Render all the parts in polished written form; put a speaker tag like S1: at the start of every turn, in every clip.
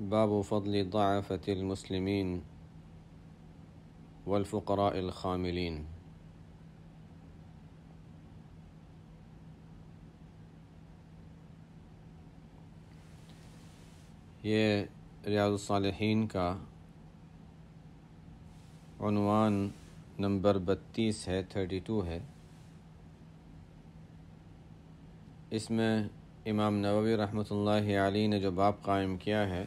S1: باب فضل ضعفة المسلمين والفقراء الخاملين۔ یہ ریاض الصالحین کا عنوان نمبر 32 ہے، 32 ہے۔ اس میں امام نووی رحمۃ اللہ علیہ نے جو باب قائم کیا ہے،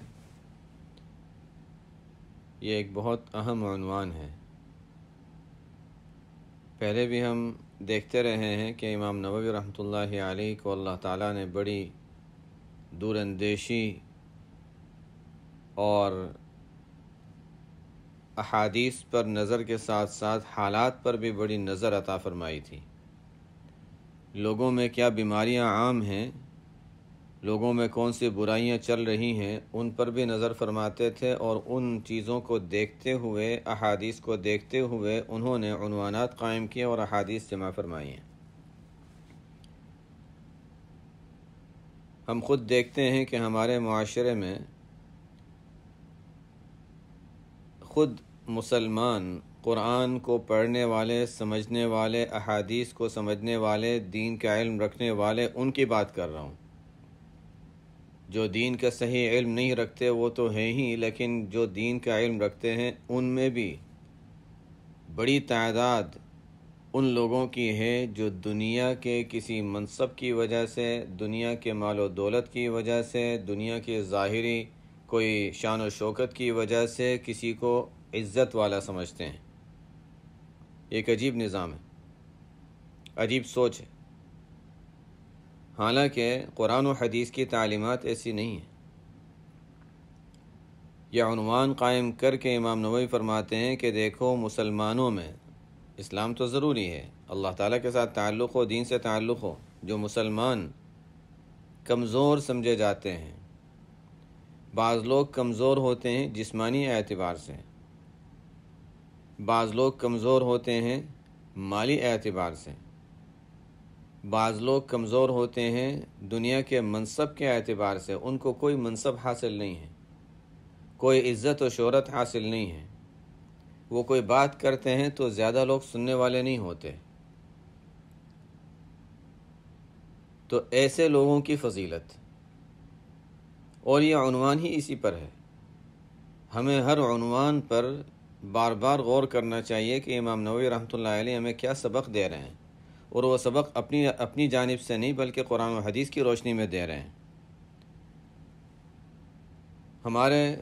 S1: یہ ایک بہت اہم عنوان ہے۔ پہلے بھی ہم دیکھتے رہے ہیں کہ امام نووی رحمۃ اللہ علیہ کو اللہ تعالیٰ نے بڑی دور اندیشی اور احادیث پر نظر کے ساتھ ساتھ حالات پر بھی بڑی نظر عطا فرمائی تھی۔ لوگوں میں کیا بیماریاں عام ہیں، لوگوں میں کون سی برائیاں چل رہی ہیں، ان پر بھی نظر فرماتے تھے، اور ان چیزوں کو دیکھتے ہوئے، احادیث کو دیکھتے ہوئے انہوں نے عنوانات قائم کیے اور احادیث جمع فرمائی ہیں۔ ہم خود دیکھتے ہیں کہ ہمارے معاشرے میں خود مسلمان قرآن کو پڑھنے والے، سمجھنے والے، احادیث کو سمجھنے والے، دین کا علم رکھنے والے، ان کی بات کر رہا ہوں۔ جو دین کا صحیح علم نہیں رکھتے وہ تو ہیں ہی، لیکن جو دین کا علم رکھتے ہیں ان میں بھی بڑی تعداد ان لوگوں کی ہے جو دنیا کے کسی منصب کی وجہ سے، دنیا کے مال و دولت کی وجہ سے، دنیا کے ظاہری کوئی شان و شوکت کی وجہ سے کسی کو عزت والا سمجھتے ہیں۔ ایک عجیب نظام ہے، عجیب سوچ ہے۔ حالانکہ قرآن و حدیث کی تعلیمات ایسی نہیں ہیں۔ یہ عنوان قائم کر کے امام نووی فرماتے ہیں کہ دیکھو، مسلمانوں میں اسلام تو ضروری ہے، اللہ تعالیٰ کے ساتھ تعلق ہو، دین سے تعلق ہو، جو مسلمان کمزور سمجھے جاتے ہیں، بعض لوگ کمزور ہوتے ہیں جسمانی اعتبار سے، بعض لوگ کمزور ہوتے ہیں مالی اعتبار سے، بعض لوگ کمزور ہوتے ہیں دنیا کے منصب کے اعتبار سے، ان کو کوئی منصب حاصل نہیں ہے، کوئی عزت و شہرت حاصل نہیں ہے، وہ کوئی بات کرتے ہیں تو زیادہ لوگ سننے والے نہیں ہوتے، تو ایسے لوگوں کی فضیلت، اور یہ عنوان ہی اسی پر ہے۔ ہمیں ہر عنوان پر بار بار غور کرنا چاہیے کہ امام نووی رحمۃ اللہ علیہ ہمیں کیا سبق دے رہے ہیں، اور وہ سبق اپنی جانب سے نہیں بلکہ قرآن و حدیث کی روشنی میں دے رہے ہیں۔ ہمارے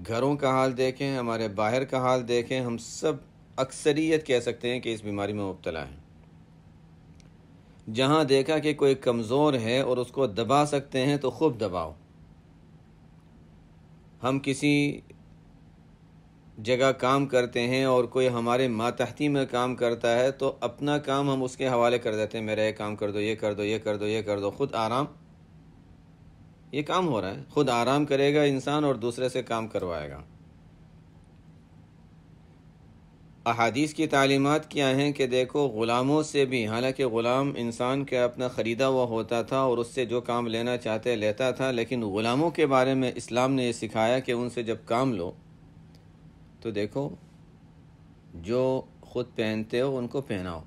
S1: گھروں کا حال دیکھیں، ہمارے باہر کا حال دیکھیں، ہم سب اکثریت کہہ سکتے ہیں کہ اس بیماری میں مبتلا ہیں۔ جہاں دیکھا کہ کوئی کمزور ہے اور اس کو دبا سکتے ہیں تو خوب دباؤ۔ ہم کسی جگہ کام کرتے ہیں اور کوئی ہمارے ماتحتی میں کام کرتا ہے تو اپنا کام ہم اس کے حوالے کر دیتے ہیں، میرا یہ کام کر دو، یہ کر دو، یہ کر دو، یہ کر دو، خود آرام۔ یہ کام ہو رہا ہے، خود آرام کرے گا انسان اور دوسرے سے کام کروائے گا۔ احادیث کی تعلیمات کیا ہیں کہ دیکھو، غلاموں سے بھی، حالانکہ غلام انسان کا اپنا خریدا ہوا ہوتا تھا اور اس سے جو کام لینا چاہتے لیتا تھا، لیکن غلاموں کے بارے میں اسلام نے یہ سکھایا کہ ان سے جب کام لو تو دیکھو، جو خود پہنتے ہو ان کو پہناؤ،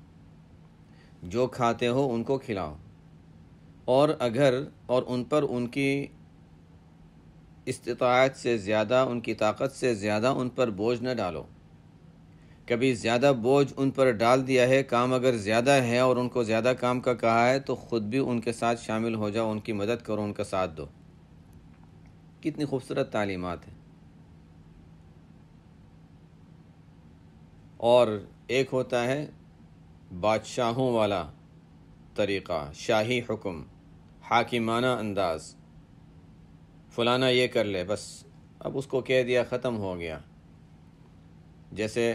S1: جو کھاتے ہو ان کو کھلاؤ، اور ان پر ان کی استطاعت سے زیادہ، ان کی طاقت سے زیادہ ان پر بوجھ نہ ڈالو۔ کبھی زیادہ بوجھ ان پر ڈال دیا ہے، کام اگر زیادہ ہے اور ان کو زیادہ کام کا کہا ہے تو خود بھی ان کے ساتھ شامل ہو جاؤ، ان کی مدد کرو، ان کا ساتھ دو۔ کتنی خوبصورت تعلیمات ہیں۔ اور ایک ہوتا ہے بادشاہوں والا طریقہ، شاہی حکم، حاکمانہ انداز، فلانا یہ کر لے، بس اب اس کو کہہ دیا، ختم ہو گیا، جیسے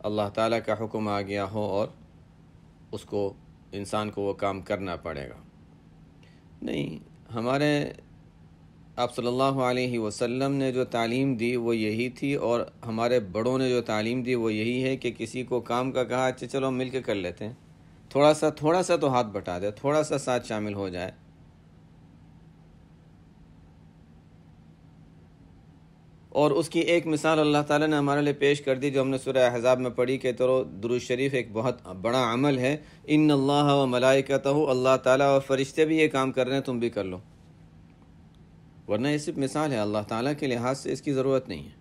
S1: اللہ تعالیٰ کا حکم آ گیا ہو اور اس کو، انسان کو وہ کام کرنا پڑے گا۔ نہیں، ہمارے آپ صلی اللہ علیہ وسلم نے جو تعلیم دی وہ یہی تھی، اور ہمارے بڑوں نے جو تعلیم دی وہ یہی ہے کہ کسی کو کام کا کہا، اچھا چلو مل کے کر لیتے ہیں، تھوڑا سا تو ہاتھ بٹا دے، تھوڑا سا ساتھ شامل ہو جائے۔ اور اس کی ایک مثال اللہ تعالیٰ نے ہمارے لیے پیش کر دی جو ہم نے سورہ احزاب میں پڑھی کہ درود شریف ایک بہت بڑا عمل ہے. ان اللہ و ملائکتہ، اللہ تعالیٰ اور فرشتے بھی یہ کام کر رہے ہیں، تم بھی کر لو. ورنہ یہ صرف مثال ہے، اللہ تعالیٰ کے لحاظ سے اس کی ضرورت نہیں ہے.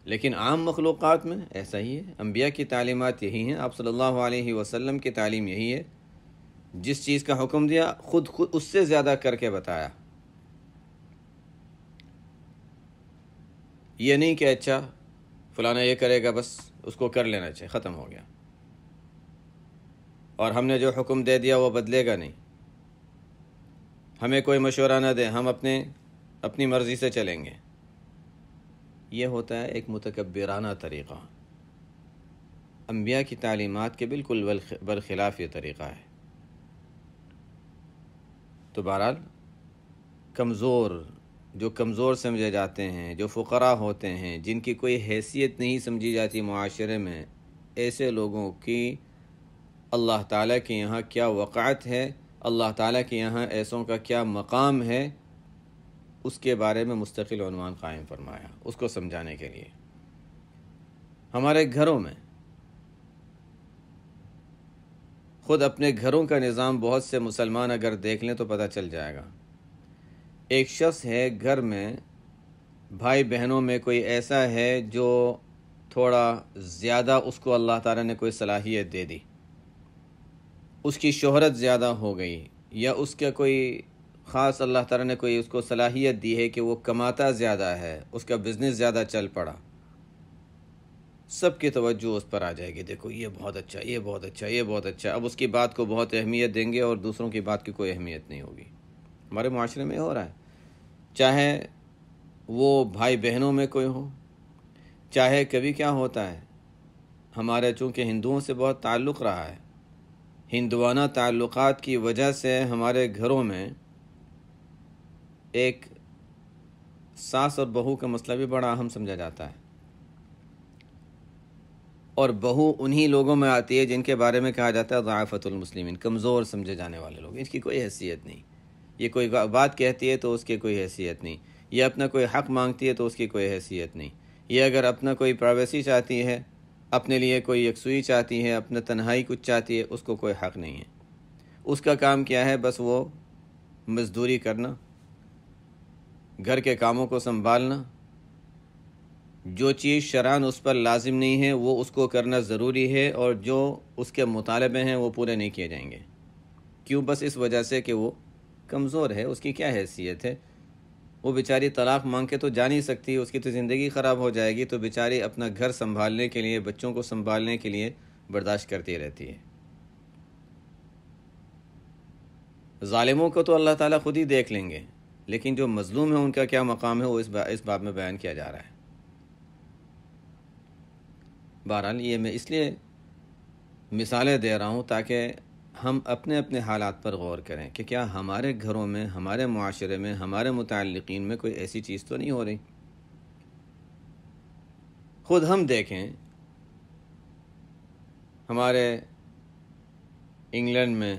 S1: لیکن عام مخلوقات میں ایسا ہی ہے. انبیاء کی تعلیمات یہی ہیں، آپ صلی اللہ علیہ وسلم کی تعلیم یہی ہے. جس چیز کا حکم دیا خود اس سے زیادہ کر کے بتایا. یہ نہیں کہ اچھا فلانا یہ کرے گا بس اس کو کر لینا چاہیے، ختم ہو گیا، اور ہم نے جو حکم دے دیا وہ بدلے گا نہیں، ہمیں کوئی مشورہ نہ دے، ہم اپنی مرضی سے چلیں گے. یہ ہوتا ہے ایک متکبرانہ طریقہ. انبیاء کی تعلیمات کے بالکل برخلاف یہ طریقہ ہے. تو بہرحال جو کمزور سمجھے جاتے ہیں، جو فقراء ہوتے ہیں، جن کی کوئی حیثیت نہیں سمجھی جاتی معاشرے میں، ایسے لوگوں کی اللہ تعالیٰ کے یہاں کیا وقعت ہے، اللہ تعالیٰ کے یہاں ایسوں کا کیا مقام ہے، اس کے بارے میں مستقل عنوان قائم فرمایا اس کو سمجھانے کے لیے. ہمارے گھروں میں خود اپنے گھروں کا نظام بہت سے مسلمان اگر دیکھ لیں تو پتہ چل جائے گا. ایک شخص ہے گھر میں، بھائی بہنوں میں کوئی ایسا ہے جو تھوڑا زیادہ اس کو اللہ تعالیٰ نے کوئی صلاحیت دے دی، اس کی شہرت زیادہ ہو گئی، یا اس کا کوئی خاص اللہ تعالیٰ نے کوئی اس کو صلاحیت دی ہے کہ وہ کماتا زیادہ ہے، اس کا بزنس زیادہ چل پڑا. سب کی توجہ اس پر آ جائے گی، دیکھو یہ بہت اچھا، یہ بہت اچھا، یہ بہت اچھا. اب اس کی بات کو بہت اہمیت دیں گے اور دوسروں کی بات کی کوئی اہمیت نہیں ہوگی. ہمارے معاشرے میں ہو رہا ہے، چاہے وہ بھائی بہنوں میں کوئی ہو، چاہے کبھی کیا ہوتا ہے، ہمارے چونکہ ہندوؤں سے بہت تعلق رہا ہے، ہندوانہ تعلقات کی وجہ سے ہمارے گھروں میں ایک ساس اور بہو کا مسئلہ بھی بڑا اہم سمجھا جاتا ہے. اور بہو انہی لوگوں میں آتی ہے جن کے بارے میں کہا جاتا ہے ضعافت المسلمین، کمزور سمجھے جانے والے لوگ. اس کی کوئی حیثیت نہیں. یہ کوئی بات کہتی ہے تو اس کی کوئی حیثیت نہیں، یہ اپنا کوئی حق مانگتی ہے تو اس کی کوئی حیثیت نہیں، یہ اگر اپنا کوئی پرائیویسی چاہتی ہے، اپنے لیے کوئی یکسوئی چاہتی ہے، اپنا تنہائی کچھ چاہتی ہے، اس کو کوئی حق نہیں ہے. اس کا کام کیا ہے؟ بس وہ مزدوری کرنا، گھر کے کاموں کو سنبھالنا. جو چیز شرعاً اس پر لازم نہیں ہے وہ اس کو کرنا ضروری ہے، اور جو اس کے مطالبے ہیں وہ پورے نہیں کیے جائیں گے. کیوں؟ بس اس وجہ سے کہ وہ کمزور ہے. اس کی کیا حیثیت ہے؟ وہ بیچاری طلاق مانگ کے تو جا نہیں سکتی، اس کی تو زندگی خراب ہو جائے گی، تو بیچاری اپنا گھر سنبھالنے کے لیے، بچوں کو سنبھالنے کے لیے برداشت کرتی رہتی ہے. ظالموں کو تو اللہ تعالیٰ خود ہی دیکھ لیں گے، لیکن جو مظلوم ہیں ان کا کیا مقام ہے وہ اس باب میں بیان کیا جا رہا ہے. بہرحال یہ میں اس لیے مثالیں دے رہا ہوں تاکہ ہم اپنے اپنے حالات پر غور کریں کہ کیا ہمارے گھروں میں، ہمارے معاشرے میں، ہمارے متعلقین میں کوئی ایسی چیز تو نہیں ہو رہی. خود ہم دیکھیں، ہمارے انگلینڈ میں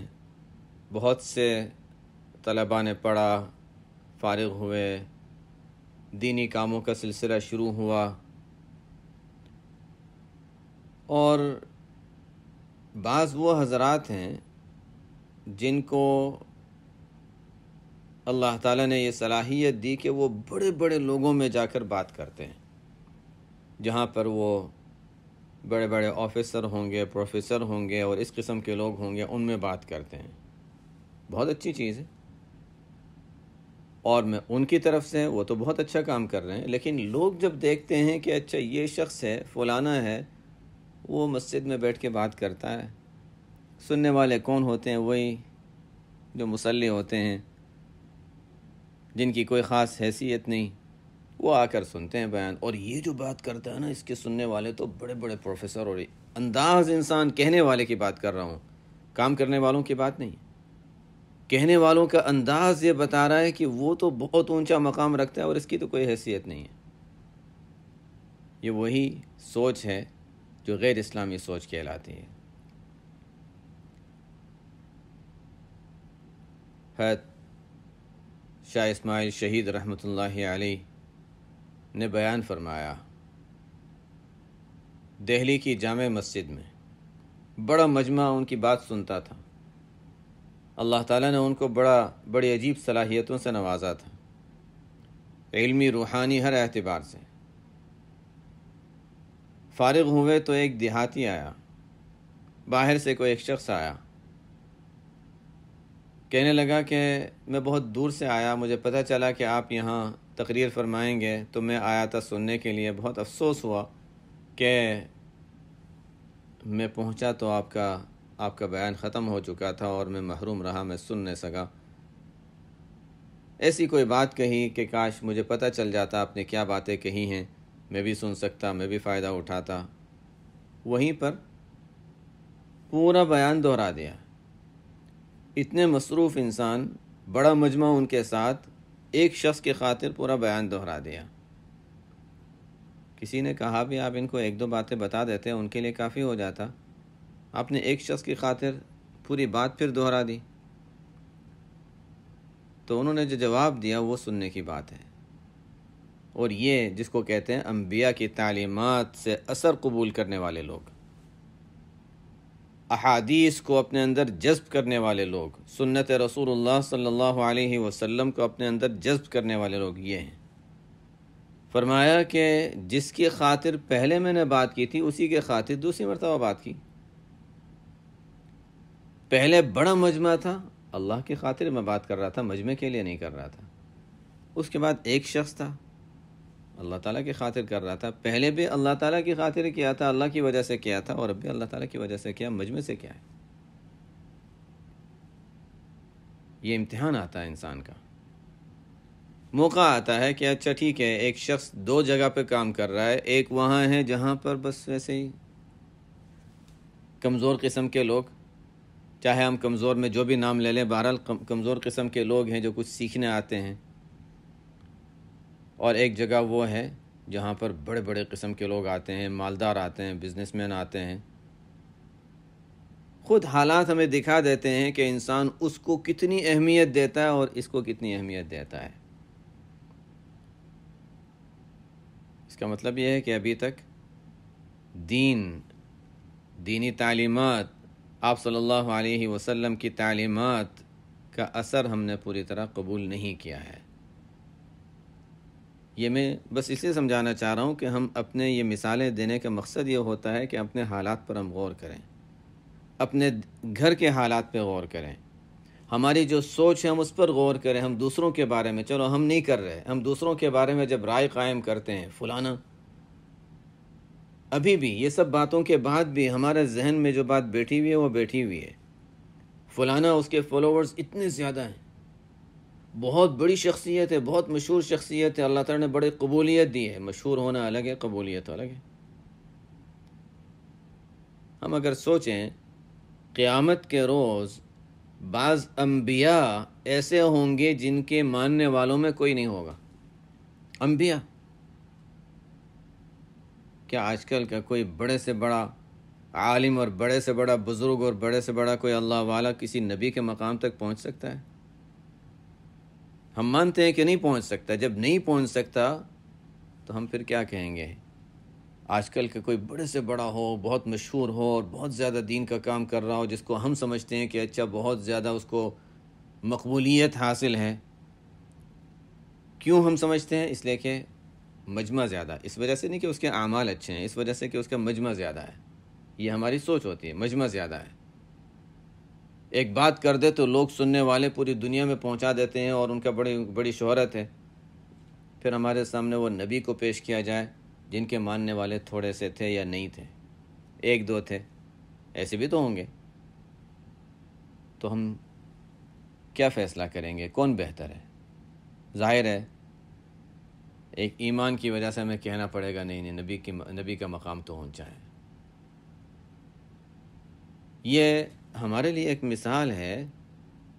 S1: بہت سے طلباء نے پڑھا، فارغ ہوئے، دینی کاموں کا سلسلہ شروع ہوا، اور بعض وہ حضرات ہیں جن کو اللہ تعالیٰ نے یہ صلاحیت دی کہ وہ بڑے بڑے لوگوں میں جا کر بات کرتے ہیں، جہاں پر وہ بڑے بڑے آفیسر ہوں گے، پروفیسر ہوں گے، اور اس قسم کے لوگ ہوں گے، ان میں بات کرتے ہیں. بہت اچھی چیز ہے، اور میں ان کی طرف سے وہ تو بہت اچھا کام کر رہے ہیں. لیکن لوگ جب دیکھتے ہیں کہ اچھا یہ شخص ہے، فلانا ہے، وہ مسجد میں بیٹھ کے بات کرتا ہے، سننے والے کون ہوتے ہیں؟ وہی جو مصلی ہوتے ہیں، جن کی کوئی خاص حیثیت نہیں، وہ آ کر سنتے ہیں بیان. اور یہ جو بات کرتا ہے نا، اس کے سننے والے تو بڑے بڑے پروفیسر، اور انداز انسان کہنے والے کی بات کر رہا ہوں، کام کرنے والوں کی بات نہیں. کہنے والوں کا انداز یہ بتا رہا ہے کہ وہ تو بہت اونچا مقام رکھتا ہے اور اس کی تو کوئی حیثیت نہیں ہے. یہ وہی سوچ ہے جو غیر اسلامی سوچ کہلاتی ہے. حضرت شاہ اسماعیل شہید رحمۃ اللہ علیہ نے بیان فرمایا دہلی کی جامع مسجد میں، بڑا مجمع ان کی بات سنتا تھا۔ اللہ تعالیٰ نے ان کو بڑی عجیب صلاحیتوں سے نوازا تھا، علمی روحانی ہر اعتبار سے۔ فارغ ہوئے تو ایک دیہاتی آیا، باہر سے کوئی ایک شخص آیا، کہنے لگا کہ میں بہت دور سے آیا، مجھے پتہ چلا کہ آپ یہاں تقریر فرمائیں گے تو میں آیا تھا سننے کے لیے۔ بہت افسوس ہوا کہ میں پہنچا تو آپ کا بیان ختم ہو چکا تھا اور میں محروم رہا، میں سن نہیں سکا۔ ایسی کوئی بات کہی کہ کاش مجھے پتہ چل جاتا آپ نے کیا باتیں کہی ہیں، میں بھی سن سکتا، میں بھی فائدہ اٹھاتا۔ وہیں پر پورا بیان دہرا دیا۔ اتنے مصروف انسان، بڑا مجمع ان کے ساتھ، ایک شخص کی خاطر پورا بیان دہرا دیا۔ کسی نے کہا بھی آپ ان کو ایک دو باتیں بتا دیتے ان کے لیے کافی ہو جاتا، آپ نے ایک شخص کی خاطر پوری بات پھر دہرا دی۔ تو انہوں نے جو جواب دیا وہ سننے کی بات ہے، اور یہ جس کو کہتے ہیں انبیاء کی تعلیمات سے اثر قبول کرنے والے لوگ، احادیث کو اپنے اندر جذب کرنے والے لوگ، سنت رسول اللہ صلی اللہ علیہ وسلم کو اپنے اندر جذب کرنے والے لوگ یہ ہیں۔ فرمایا کہ جس کی خاطر پہلے میں نے بات کی تھی اسی کے خاطر دوسری مرتبہ بات کی۔ پہلے بڑا مجمع تھا، اللہ کی خاطر میں بات کر رہا تھا، مجمع کے لیے نہیں کر رہا تھا۔ اس کے بعد ایک شخص تھا، اللہ تعالیٰ کی خاطر کر رہا تھا۔ پہلے بھی اللہ تعالیٰ کی خاطر کیا تھا، اللہ کی وجہ سے کیا تھا، اور اب بھی اللہ تعالیٰ کی وجہ سے کیا، مجمع سے کیا ہے۔ یہ امتحان آتا ہے انسان کا، موقع آتا ہے کہ اچھا ٹھیک ہے، ایک شخص دو جگہ پہ کام کر رہا ہے، ایک وہاں ہے جہاں پر بس ویسے ہی کمزور قسم کے لوگ، چاہے ہم کمزور میں جو بھی نام لے لیں، بہرحال کمزور قسم کے لوگ ہیں جو کچھ سیکھنے آتے ہیں، اور ایک جگہ وہ ہے جہاں پر بڑے بڑے قسم کے لوگ آتے ہیں، مالدار آتے ہیں، بزنس مین آتے ہیں۔ خود حالات ہمیں دکھا دیتے ہیں کہ انسان اس کو کتنی اہمیت دیتا ہے اور اس کو کتنی اہمیت دیتا ہے۔ اس کا مطلب یہ ہے کہ ابھی تک دینی تعلیمات، آپ صلی اللہ علیہ وسلم کی تعلیمات کا اثر ہم نے پوری طرح قبول نہیں کیا ہے۔ یہ میں بس اس لیے سمجھانا چاہ رہا ہوں کہ ہم اپنے یہ مثالیں دینے کا مقصد یہ ہوتا ہے کہ اپنے حالات پر ہم غور کریں، اپنے گھر کے حالات پہ غور کریں، ہماری جو سوچ ہے ہم اس پر غور کریں۔ ہم دوسروں کے بارے میں، چلو ہم نہیں کر رہے، ہم دوسروں کے بارے میں جب رائے قائم کرتے ہیں، فلانا، ابھی بھی یہ سب باتوں کے بعد بھی ہمارے ذہن میں جو بات بیٹھی ہوئی ہے وہ بیٹھی ہوئی ہے، فلانا اس کے فالوورز اتنے زیادہ ہیں، بہت بڑی شخصیت ہے، بہت مشہور شخصیت ہے، اللہ تعالیٰ نے بڑی قبولیت دی ہے۔ مشہور ہونا الگ ہے، قبولیت الگ ہے۔ ہم اگر سوچیں قیامت کے روز بعض انبیاء ایسے ہوں گے جن کے ماننے والوں میں کوئی نہیں ہوگا، انبیاء۔ کیا آج کل کا کوئی بڑے سے بڑا عالم اور بڑے سے بڑا بزرگ اور بڑے سے بڑا کوئی اللہ والا کسی نبی کے مقام تک پہنچ سکتا ہے؟ ہم مانتے ہیں کہ نہیں پہنچ سکتا۔ جب نہیں پہنچ سکتا تو ہم پھر کیا کہیں گے؟ آج کل کا کوئی بڑے سے بڑا ہو، بہت مشہور ہو اور بہت زیادہ دین کا کام کر رہا ہو، جس کو ہم سمجھتے ہیں کہ اچھا بہت زیادہ اس کو مقبولیت حاصل ہے۔ کیوں ہم سمجھتے ہیں؟ اس لیے کہ مجمع زیادہ، اس وجہ سے نہیں کہ اس کے اعمال اچھے ہیں، اس وجہ سے کہ اس کا مجمع زیادہ ہے۔ یہ ہماری سوچ ہوتی ہے، مجمع زیادہ ہے۔ ایک بات کر دے تو لوگ سننے والے پوری دنیا میں پہنچا دیتے ہیں اور ان کا بڑی شہرت ہے۔ پھر ہمارے سامنے وہ نبی کو پیش کیا جائے جن کے ماننے والے تھوڑے سے تھے یا نہیں تھے، ایک دو تھے، ایسے بھی تو ہوں گے۔ تو ہم کیا فیصلہ کریں گے؟ کون بہتر ہے؟ ظاہر ہے ایک ایمان کی وجہ سے ہمیں کہنا پڑے گا نہیں، نبی کا مقام تو اونچا ہے۔ یہ ہمارے لیے ایک مثال ہے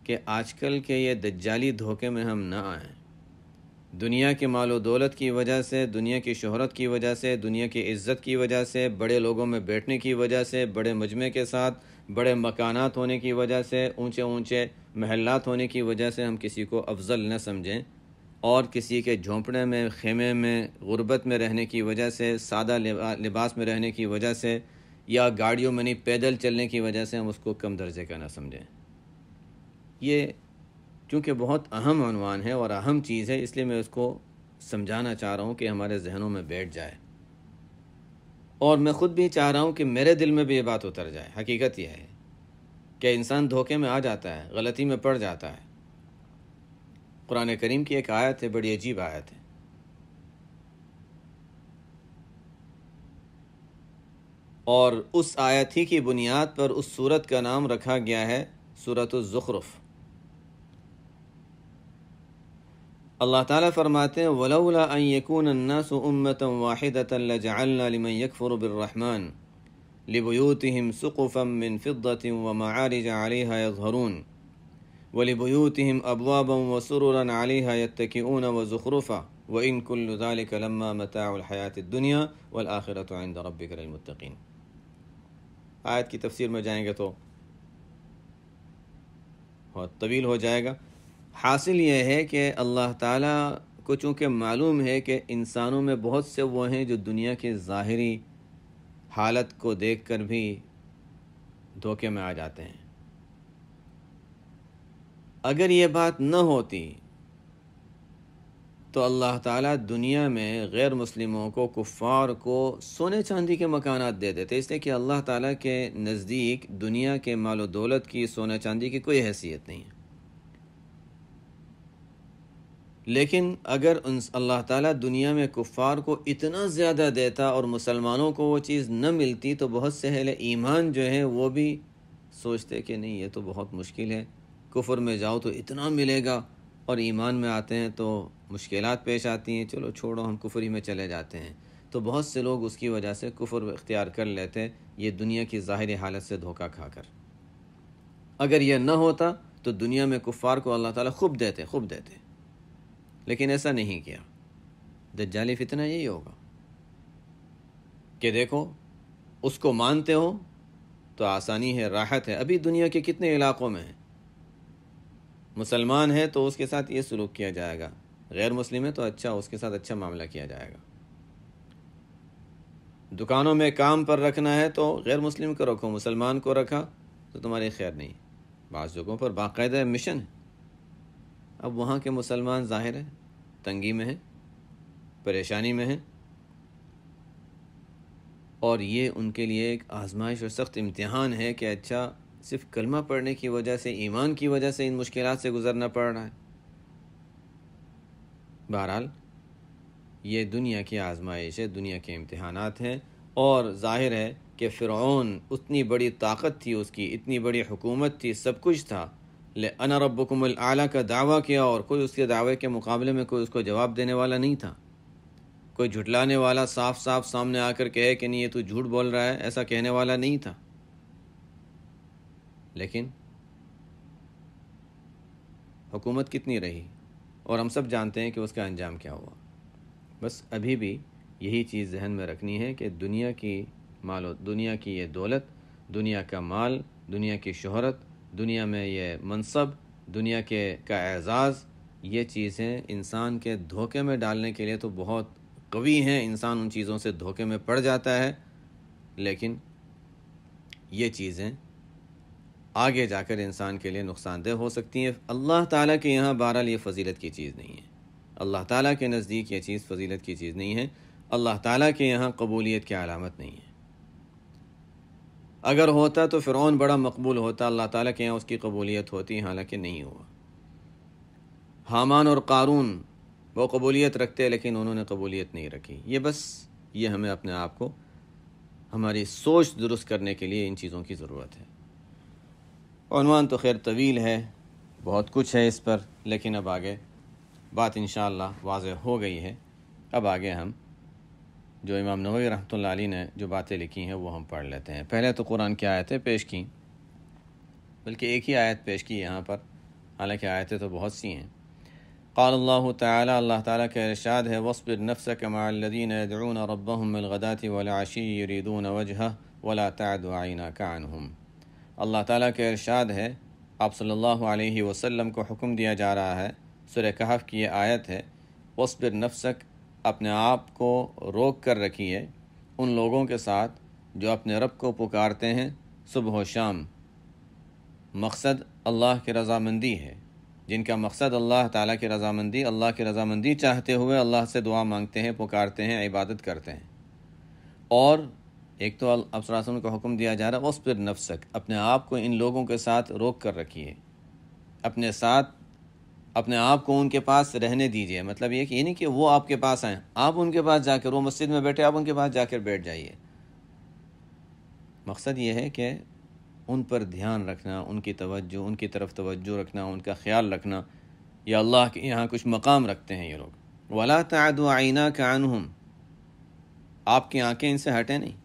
S1: کہ آج کل کے یہ دجالی دھوکے میں ہم نہ آئیں۔ دنیا کے مال و دولت کی وجہ سے، دنیا کی شہرت کی وجہ سے، دنیا کی عزت کی وجہ سے، بڑے لوگوں میں بیٹھنے کی وجہ سے، بڑے مجمع کے ساتھ بڑے مکانات ہونے کی وجہ سے، اونچے محلات ہونے کی وجہ سے ہم کسی کو افضل نہ سمجھیں۔ اور کسی کے جھونپڑے میں، خیمے میں، غربت میں رہنے کی وجہ سے، سادہ لباس میں رہنے کی وجہ سے، یا گاڑیوں میں نہیں پیدل چلنے کی وجہ سے ہم اس کو کم درجے کا نہ سمجھیں۔ یہ چونکہ بہت اہم عنوان ہے اور اہم چیز ہے، اس لیے میں اس کو سمجھانا چاہ رہا ہوں کہ ہمارے ذہنوں میں بیٹھ جائے، اور میں خود بھی چاہ رہا ہوں کہ میرے دل میں بھی یہ بات اتر جائے۔ حقیقت یہ ہے کہ انسان دھوکے میں آ جاتا ہے، غلطی میں پڑ جاتا ہے۔ قرآن کریم کی ایک آیت ہے، بڑی عجیب آیت ہے، اور اس آیت ہی کی بنیاد پر اس سورت کا نام رکھا گیا ہے سورۃ الزخرف۔ اللہ تعالیٰ فرماتے ہیں وَلَوْلَا أَن يَكُونَ النَّاسُ أُمَّةً وَاحِدَةً لَجَعَلْنَا لِمَن يَكْفُرُ بِالرَّحْمَنِ لِبُيُوتِهِمْ سُقُفًا مِّن فِضَّةٍ وَمَعَارِجَ عَلَيْهَا يَظْهَرُونَ وَلِبُيُوتِهِمْ أَبْوَابًا وَسُرُرًا عَلَيْهَا يَتَّكِئُونَ وَزُخْرُفًا وَإِن كُلُّ ذَلِكَ لَمَّا مَتَاعُ الْحَيَاةِ الدُّنْيَا وَالْآخِرَةُ عِندَ رَبِّكَ لِلْمُتَّقِينَ۔ آیت کی تفسیر میں جائیں گے تو بہت طویل ہو جائے گا۔ حاصل یہ ہے کہ اللہ تعالیٰ کو چونکہ معلوم ہے کہ انسانوں میں بہت سے وہ ہیں جو دنیا کے ظاہری حالت کو دیکھ کر بھی دھوکے میں آ جاتے ہیں۔ اگر یہ بات نہ ہوتی تو اللہ تعالیٰ دنیا میں غیر مسلموں کو، کفار کو سونے چاندی کے مکانات دے دیتے، اس لیے کہ اللہ تعالیٰ کے نزدیک دنیا کے مال و دولت کی، سونے چاندی کی کوئی حیثیت نہیں ہے۔ لیکن اگر اللہ تعالیٰ دنیا میں کفار کو اتنا زیادہ دیتا اور مسلمانوں کو وہ چیز نہ ملتی تو بہت سے اہل ایمان جو ہیں وہ بھی سوچتے کہ نہیں یہ تو بہت مشکل ہے، کفر میں جاؤ تو اتنا ملے گا اور ایمان میں آتے ہیں تو مشکلات پیش آتی ہیں، چلو چھوڑو ہم کفر ہی میں چلے جاتے ہیں۔ تو بہت سے لوگ اس کی وجہ سے کفر اختیار کر لیتے، یہ دنیا کی ظاہری حالت سے دھوکہ کھا کر۔ اگر یہ نہ ہوتا تو دنیا میں کفار کو اللہ تعالیٰ خوب دیتے، لیکن ایسا نہیں کیا۔ دجالی فتنہ یہی ہوگا کہ دیکھو اس کو مانتے ہو تو آسانی ہے، راحت ہے۔ ابھی دنیا کے کتنے علاقوں میں ہیں، مسلمان ہے تو اس کے ساتھ یہ سلوک کیا جائے گا، غیر مسلم ہے تو اچھا، اس کے ساتھ اچھا معاملہ کیا جائے گا۔ دکانوں میں کام پر رکھنا ہے تو غیر مسلم کو رکھو، مسلمان کو رکھا تو تمہاری خیر نہیں۔ بعض جگہوں پر باقاعدہ مشن ہے۔ اب وہاں کے مسلمان ظاہر ہے تنگی میں ہیں، پریشانی میں ہیں، اور یہ ان کے لیے ایک آزمائش اور سخت امتحان ہے کہ اچھا صرف کلمہ پڑھنے کی وجہ سے، ایمان کی وجہ سے ان مشکلات سے گزرنا پڑ رہا ہے۔ بہرحال یہ دنیا کی آزمائش ہے، دنیا کے امتحانات ہیں، اور ظاہر ہے کہ فرعون اتنی بڑی طاقت تھی، اس کی اتنی بڑی حکومت تھی، سب کچھ تھا، انا ربکم الاعلیٰ کا دعویٰ کیا اور کوئی اس کے دعوے کے مقابلے میں کوئی اس کو جواب دینے والا نہیں تھا۔ کوئی جھٹلانے والا صاف سامنے آ کر کہے کہ نہیں یہ تو جھوٹ بول رہا ہے، ایسا کہنے والا نہیں تھا۔ لیکن حکومت کتنی رہی اور ہم سب جانتے ہیں کہ اس کا انجام کیا ہوا۔ بس ابھی بھی یہی چیز ذہن میں رکھنی ہے کہ دنیا کی یہ دولت، دنیا کا مال، دنیا کی شہرت، دنیا میں یہ منصب، دنیا کا اعزاز، یہ چیزیں انسان کے دھوکے میں ڈالنے کے لیے تو بہت قوی ہیں، انسان ان چیزوں سے دھوکے میں پڑ جاتا ہے، لیکن یہ چیزیں آگے جا کر انسان کے لیے نقصان دہ ہو سکتی ہیں۔ اللہ تعالیٰ کے یہاں بہرحال یہ فضیلت کی چیز نہیں ہے، اللہ تعالیٰ کے نزدیک یہ چیز فضیلت کی چیز نہیں ہے، اللہ تعالیٰ کے یہاں قبولیت کی علامت نہیں ہے۔ اگر ہوتا تو فرعون بڑا مقبول ہوتا، اللہ تعالیٰ کے یہاں اس کی قبولیت ہوتی، حالانکہ نہیں ہوا۔ حامان اور قارون وہ قبولیت رکھتے لیکن انہوں نے قبولیت نہیں رکھی۔ یہ ہمیں اپنے آپ کو، ہماری سوچ درست کرنے کے لیے ان چیزوں کی ضرورت ہے۔ عنوان تو خیر طویل ہے، بہت کچھ ہے اس پر، لیکن اب آگے بات انشاءاللہ واضح ہو گئی ہے۔ اب آگے ہم جو امام نووی رحمۃ اللہ علیہ نے جو باتیں لکھی ہیں وہ ہم پڑھ لیتے ہیں۔ پہلے تو قرآن کی آیتیں پیش کیں، بلکہ ایک ہی آیت پیش کی یہاں پر، حالانکہ آیتیں تو بہت سی ہیں۔ قال اللہ تعالی، اللہ تعالیٰ کا ارشاد ہے وَاصْبِرْ نَفْسَكَ مَعَ الَّذِينَ يَدْعُونَ رَبَّهُمْ بِالْغَدَاةِ وَالْعَشِيِّ يُرِيدُونَ وَجْهَهُ وَلَا تَعْدُ عَيْنَاكَ عَنْهُمْ۔ اللہ تعالیٰ کا ارشاد ہے، آپ صلی اللہ علیہ وسلم کو حکم دیا جا رہا ہے، سورہ کہف کی یہ آیت ہے وَاصْبِرْ نَفْسَک، اپنے آپ کو روک کر رکھیے ان لوگوں کے ساتھ جو اپنے رب کو پکارتے ہیں صبح و شام۔ مقصد اللہ کی رضامندی ہے، جن کا مقصد اللہ تعالیٰ کی رضامندی، اللہ کی رضامندی چاہتے ہوئے اللہ سے دعا مانگتے ہیں، پکارتے ہیں، عبادت کرتے ہیں۔ اور ایک تو اب صلی اللہ علیہ وسلم کو حکم دیا جا رہا ہے وَاصْبِرْ نَفْسَک، اپنے آپ کو ان لوگوں کے ساتھ روک کر رکھیے، اپنے ساتھ اپنے آپ کو ان کے پاس رہنے دیجیے۔ مطلب یہ نہیں کہ وہ آپ کے پاس آئیں، آپ ان کے پاس جا کر، وہ مسجد میں بیٹھے آپ ان کے پاس جا کر بیٹھ جائیے۔ مقصد یہ ہے کہ ان پر دھیان رکھنا، ان کی توجہ، ان کی طرف توجہ رکھنا، ان کا خیال رکھنا۔ یا اللہ کے یہاں کچھ مقام رکھتے ہیں یہ لوگ۔ وَلَا تَعْدُ عَيْنَاكَ عَنْهُمْ، آپ کی آنکھیں ان سے ہٹیں نہیں۔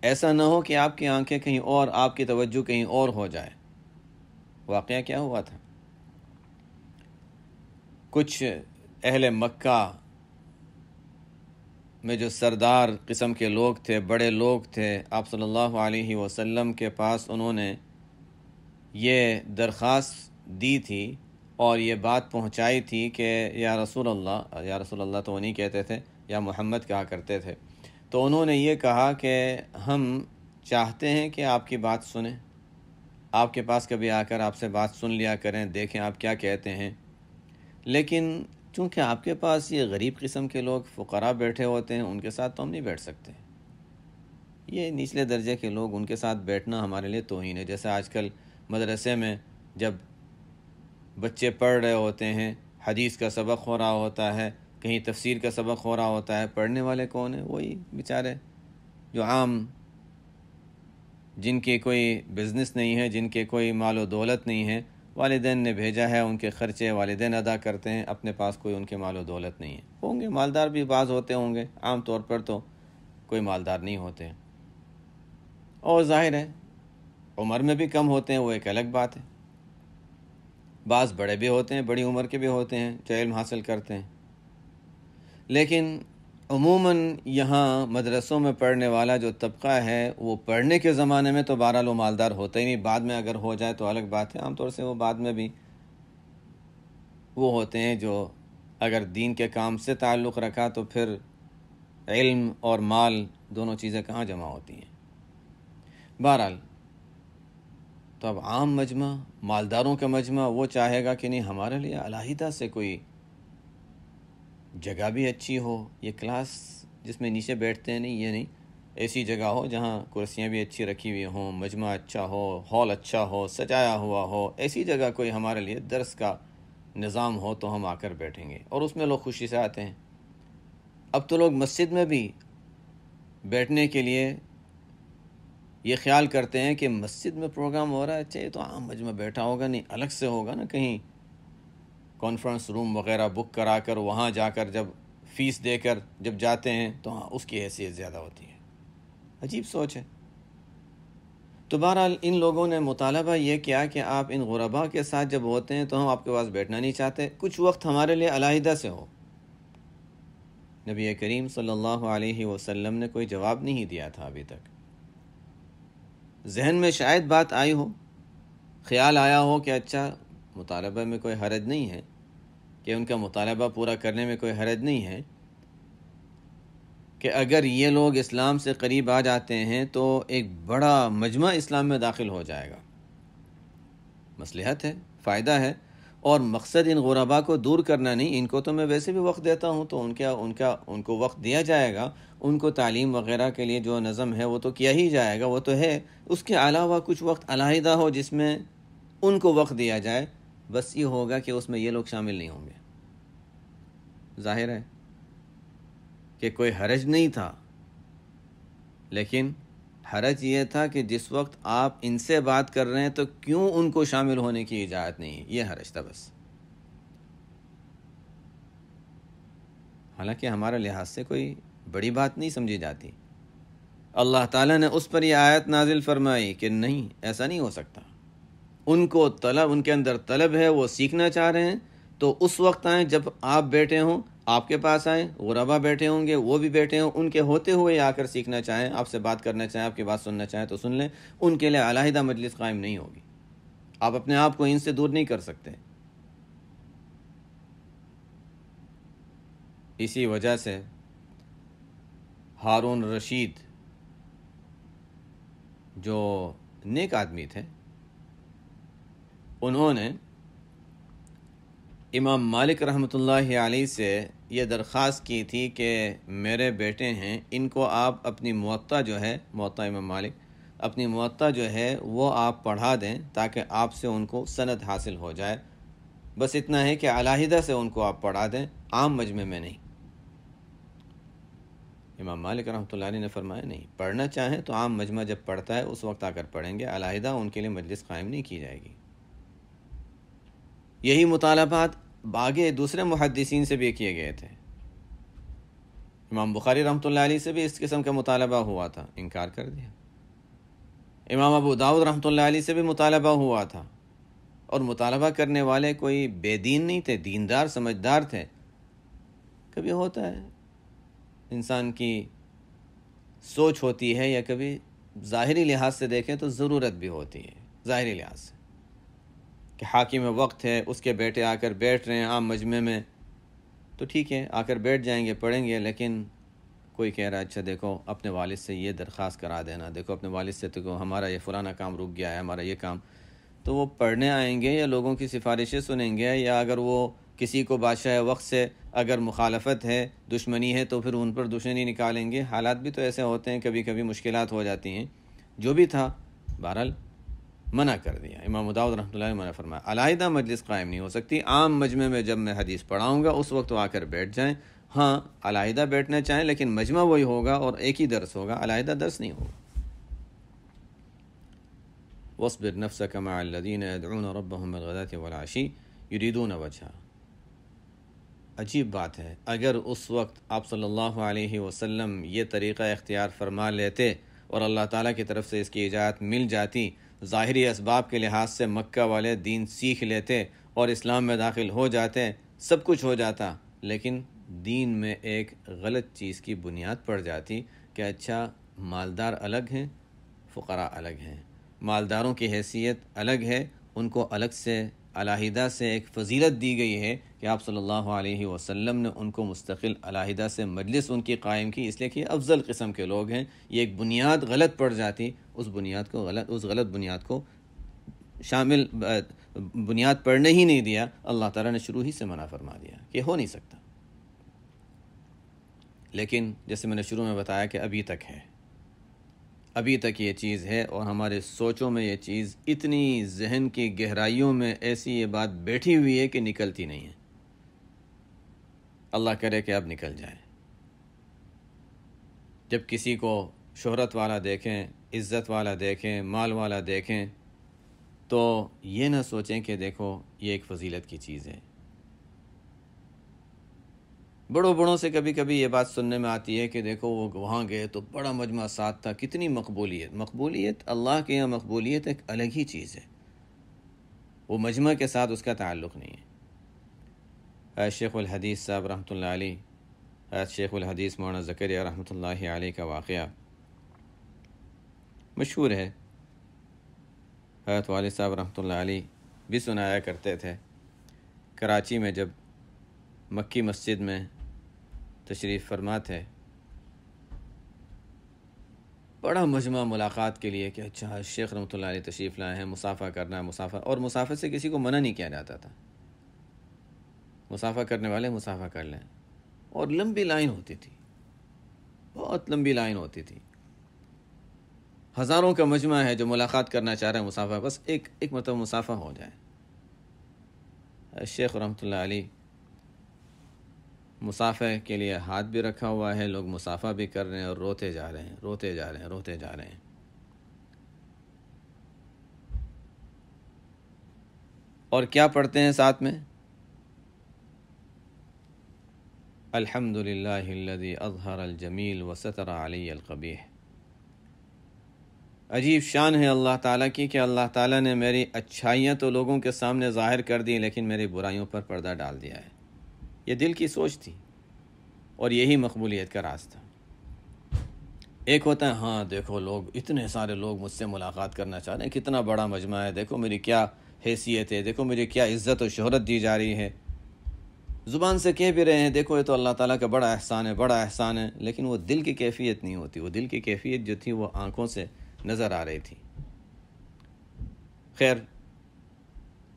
S1: ایسا نہ ہو کہ آپ کی آنکھیں کہیں اور، آپ کی توجہ کہیں اور ہو جائے۔ واقعہ کیا ہوا تھا؟ کچھ اہل مکہ میں جو سردار قسم کے لوگ تھے، بڑے لوگ تھے، آپ صلی اللہ علیہ وسلم کے پاس انہوں نے یہ درخواست دی تھی اور یہ بات پہنچائی تھی کہ یا رسول اللہ تو وہ نہیں کہتے تھے، یا محمد کہا کرتے تھے۔ تو انہوں نے یہ کہا کہ ہم چاہتے ہیں کہ آپ کی بات سنیں، آپ کے پاس کبھی آ کر آپ سے بات سن لیا کریں، دیکھیں آپ کیا کہتے ہیں، لیکن چونکہ آپ کے پاس یہ غریب قسم کے لوگ فقراء بیٹھے ہوتے ہیں، ان کے ساتھ تو ہم نہیں بیٹھ سکتے۔ یہ نچلے درجے کے لوگ، ان کے ساتھ بیٹھنا ہمارے لیے توہین ہے۔ جیسے آج کل مدرسے میں جب بچے پڑھ رہے ہوتے ہیں، حدیث کا سبق ہو رہا ہوتا ہے، کہیں تفسیر کا سبق ہو رہا ہوتا ہے، پڑھنے والے کون ہیں؟ وہی بیچارے جو عام، جن کے کوئی بزنس نہیں ہے، جن کے کوئی مال و دولت نہیں ہے، والدین نے بھیجا ہے، ان کے خرچے والدین ادا کرتے ہیں، اپنے پاس کوئی ان کے مال و دولت نہیں ہے۔ ہوں گے مالدار بھی بعض ہوتے ہوں گے، عام طور پر تو کوئی مالدار نہیں ہوتے، اور ظاہر ہے عمر میں بھی کم ہوتے ہیں، وہ ایک الگ بات ہے۔ بعض بڑے بھی ہوتے ہیں، بڑی عمر کے بھی ہوتے ہیں جو علم حاصل کرتے ہیں، لیکن عموماً یہاں مدرسوں میں پڑھنے والا جو طبقہ ہے، وہ پڑھنے کے زمانے میں تو بہرحال وہ مالدار ہوتا ہی نہیں، بعد میں اگر ہو جائے تو الگ بات ہے۔ عام طور سے وہ بعد میں بھی وہ ہوتے ہیں جو اگر دین کے کام سے تعلق رکھا تو پھر علم اور مال دونوں چیزیں کہاں جمع ہوتی ہیں۔ بہرحال تو اب عام مجمع، مالداروں کا مجمع، وہ چاہے گا کہ نہیں ہمارے لیے علیحدہ سے کوئی جگہ بھی اچھی ہو، یہ کلاس جس میں نیچے بیٹھتے ہیں نہیں، یہ نہیں، ایسی جگہ ہو جہاں کرسیاں بھی اچھی رکھی ہوئی ہوں، مجمع اچھا ہو، ہال اچھا ہو، سجایا ہوا ہو، ایسی جگہ کوئی ہمارے لیے درس کا نظام ہو تو ہم آ کر بیٹھیں گے، اور اس میں لوگ خوشی سے آتے ہیں۔ اب تو لوگ مسجد میں بھی بیٹھنے کے لیے یہ خیال کرتے ہیں کہ مسجد میں پروگرام ہو رہا ہے، اچھا یہ تو عام مجمع بیٹھا ہوگا، نہیں الگ سے ہوگا نا، کہیں کانفرنس روم وغیرہ بک کرا کر وہاں جا کر جب فیس دے کر جب جاتے ہیں تو ہاں اس کی حیثیت زیادہ ہوتی ہے۔ عجیب سوچ ہے۔ تو بہرحال ان لوگوں نے مطالبہ یہ کیا کہ آپ ان غرباء کے ساتھ جب ہوتے ہیں تو ہم آپ کے پاس بیٹھنا نہیں چاہتے، کچھ وقت ہمارے لیے علیحدہ سے ہو۔ نبی کریم صلی اللہ علیہ وسلم نے کوئی جواب نہیں دیا تھا ابھی تک۔ ذہن میں شاید بات آئی ہو، خیال آیا ہو کہ اچھا مطالبہ میں کوئی حرج نہیں ہے، کہ ان کا مطالبہ پورا کرنے میں کوئی حرج نہیں ہے، کہ اگر یہ لوگ اسلام سے قریب آ جاتے ہیں تو ایک بڑا مجمع اسلام میں داخل ہو جائے گا، مصلحت ہے، فائدہ ہے، اور مقصد ان غرباء کو دور کرنا نہیں، ان کو تو میں ویسے بھی وقت دیتا ہوں تو ان کو وقت دیا جائے گا، ان کو تعلیم وغیرہ کے لیے جو نظم ہے وہ تو کیا ہی جائے گا، وہ تو ہے، اس کے علاوہ کچھ وقت علیحدہ ہو جس میں ان کو وقت دیا جائے، بس یہ ہوگا کہ اس میں یہ لوگ شامل نہیں ہوں گے۔ ظاہر ہے کہ کوئی حرج نہیں تھا، لیکن حرج یہ تھا کہ جس وقت آپ ان سے بات کر رہے ہیں تو کیوں ان کو شامل ہونے کی اجازت نہیں ہے، یہ حرج تھا بس۔ حالانکہ ہمارے لحاظ سے کوئی بڑی بات نہیں سمجھی جاتی۔ اللہ تعالیٰ نے اس پر یہ آیت نازل فرمائی کہ نہیں، ایسا نہیں ہو سکتا، ان کو طلب، ان کے اندر طلب ہے، وہ سیکھنا چاہ رہے ہیں، تو اس وقت آئیں جب آپ بیٹھے ہوں، آپ کے پاس آئیں، غربا بیٹھے ہوں گے، وہ بھی بیٹھے ہوں، ان کے ہوتے ہوئے آ کر سیکھنا چاہیں، آپ سے بات کرنا چاہیں، آپ کی بات سننا چاہیں تو سن لیں، ان کے لیے علیحدہ مجلس قائم نہیں ہوگی، آپ اپنے آپ کو ان سے دور نہیں کر سکتے۔ اسی وجہ سے ہارون رشید جو نیک آدمی تھے، انہوں نے امام مالک رحمۃ اللہ علیہ سے یہ درخواست کی تھی کہ میرے بیٹے ہیں، ان کو آپ اپنی موطا جو ہے، موطا امام مالک، اپنی موطا جو ہے وہ آپ پڑھا دیں تاکہ آپ سے ان کو سند حاصل ہو جائے۔ بس اتنا ہے کہ علیحدہ سے ان کو آپ پڑھا دیں، عام مجمع میں نہیں۔ امام مالک رحمۃ اللہ علیہ نے فرمایا نہیں، پڑھنا چاہیں تو عام مجمع جب پڑھتا ہے اس وقت آ کر پڑھیں گے، علیحدہ ان کے لیے مجلس قائم نہیں کی جائے گی۔ یہی مطالبات آگے دوسرے محدثین سے بھی کیے گئے تھے۔ امام بخاری رحمۃ اللہ علیہ سے بھی اس قسم کا مطالبہ ہوا تھا، انکار کر دیا۔ امام ابو داؤد رحمۃ اللہ علیہ سے بھی مطالبہ ہوا تھا، اور مطالبہ کرنے والے کوئی بے دین نہیں تھے، دیندار سمجھدار تھے۔ کبھی ہوتا ہے انسان کی سوچ ہوتی ہے، یا کبھی ظاہری لحاظ سے دیکھیں تو ضرورت بھی ہوتی ہے، ظاہری لحاظ سے کہ حاکم وقت ہے، اس کے بیٹے آ کر بیٹھ رہے ہیں عام مجمع میں، تو ٹھیک ہے آ کر بیٹھ جائیں گے، پڑھیں گے۔ لیکن کوئی کہہ رہا ہے اچھا دیکھو اپنے والد سے یہ درخواست کرا دینا، دیکھو اپنے والد سے تو ہمارا یہ فلانا کام رک گیا ہے، ہمارا یہ کام، تو وہ پڑھنے آئیں گے یا لوگوں کی سفارشیں سنیں گے، یا اگر وہ کسی کو بادشاہ وقت سے اگر مخالفت ہے، دشمنی ہے، تو پھر ان پر دشمنی نکالیں گے۔ حالات بھی تو ایسے ہوتے ہیں، کبھی کبھی مشکلات ہو جاتی ہیں۔ جو بھی تھا بہرحال منع کر دیا، امام داؤد رحمۃ اللہ علیہ منع فرمایا، علیحدہ مجلس قائم نہیں ہو سکتی، عام مجمع میں جب میں حدیث پڑھاؤں گا اس وقت وہ آ کر بیٹھ جائیں۔ ہاں علیحدہ بیٹھنا چاہیں لیکن مجمع وہی ہوگا اور ایک ہی درس ہوگا، علیحدہ درس نہیں ہوگا۔ وَاصْبِرْ نَفْسَكَ مَعَ الَّذِينَ يَدْعُونَ رَبَّهُمْ بِالْغَدَاةِ وَالْعَشِيِّ يُرِيدُونَ وَجْهَهُ۔ عجیب بات ہے، اگر اس وقت آپ صلی اللہ علیہ وسلم یہ طریقہ اختیار فرما لیتے اور اللہ تعالیٰ کی طرف سے اس کی اجازت مل جاتی، ظاہری اسباب کے لحاظ سے مکہ والے دین سیکھ لیتے اور اسلام میں داخل ہو جاتے، سب کچھ ہو جاتا، لیکن دین میں ایک غلط چیز کی بنیاد پڑ جاتی کہ اچھا مالدار الگ ہیں، فقراء الگ ہیں، مالداروں کی حیثیت الگ ہے، ان کو الگ سے علیحدہ سے ایک فضیلت دی گئی ہے کہ آپ صلی اللہ علیہ وسلم نے ان کو مستقل علیحدہ سے مجلس ان کی قائم کی، اس لیے کہ افضل قسم کے لوگ ہیں۔ یہ ایک بنیاد غلط پڑ جاتی، اس غلط بنیاد کو شامل بنیاد پڑھنے ہی نہیں دیا، اللہ تعالیٰ نے شروع ہی سے منع فرما دیا کہ ہو نہیں سکتا۔ لیکن جیسے میں نے شروع میں بتایا کہ ابھی تک ہے، ابھی تک یہ چیز ہے، اور ہمارے سوچوں میں یہ چیز اتنی ذہن کی گہرائیوں میں ایسی یہ بات بیٹھی ہوئی ہے کہ نکلتی نہیں ہے۔ اللہ کرے کہ اب نکل جائے۔ جب کسی کو شہرت والا دیکھیں، عزت والا دیکھیں، مال والا دیکھیں، تو یہ نہ سوچیں کہ دیکھو یہ ایک فضیلت کی چیز ہے۔ بڑوں سے کبھی کبھی یہ بات سننے میں آتی ہے کہ دیکھو وہ وہاں گئے تو بڑا مجمع ساتھ تھا، کتنی مقبولیت اللہ کے یہاں مقبولیت ایک الگ ہی چیز ہے، وہ مجمع کے ساتھ اس کا تعلق نہیں ہے۔ شیخ الحدیث صاحب رحمۃ اللہ علیہ، شیخ الحدیث مولانا زکریہ رحمۃ اللہ علیہ کا واقعہ مشہور ہے، حضرت والد صاحب رحمۃ اللہ علیہ بھی سنایا کرتے تھے۔ کراچی میں جب مکی مسجد میں تشریف فرما تھے، بڑا مجمع ملاقات کے لیے کہ اچھا شیخ رحمۃ اللہ علیہ تشریف لائے ہیں، مصافحہ کرنا ہے، اور مصافحہ سے کسی کو منع نہیں کیا جاتا تھا، مصافحہ کرنے والے مصافحہ کر لیں، اور لمبی لائن ہوتی تھی، بہت لمبی لائن ہوتی تھی، ہزاروں کا مجمع ہے جو ملاقات کرنا چاہ رہے ہیں، مصافحہ بس ایک مرتبہ مصافحہ ہو جائے۔ شیخ رحمۃ اللہ علیہ مصافحہ کے لیے ہاتھ بھی رکھا ہوا ہے، لوگ مصافحہ بھی کر رہے ہیں اور روتے جا رہے ہیں۔ اور کیا پڑھتے ہیں ساتھ میں؟ الحمدللہ الذی اظہر الجمیل وستر علی القبیح۔ عجیب شان ہے اللہ تعالیٰ کی کہ اللہ تعالیٰ نے میری اچھائیاں تو لوگوں کے سامنے ظاہر کر دی، لیکن میری برائیوں پر پردہ ڈال دیا ہے۔ یہ دل کی سوچ تھی، اور یہی مقبولیت کا راز تھا۔ ایک ہوتا ہے ہاں دیکھو لوگ اتنے سارے لوگ مجھ سے ملاقات کرنا چاہ رہے ہیں، کتنا بڑا مجمع ہے، دیکھو میری کیا حیثیت ہے، دیکھو مجھے کیا عزت و شہرت دی جا رہی ہے۔ زبان سے کہہ بھی رہے ہیں دیکھو یہ تو اللہ تعالیٰ کا بڑا احسان ہے، بڑا احسان ہے، لیکن وہ دل کی کیفیت نہیں ہوتی، وہ دل کی کیفیت جو تھی وہ آنکھوں سے نظر آ رہی تھی۔ خیر،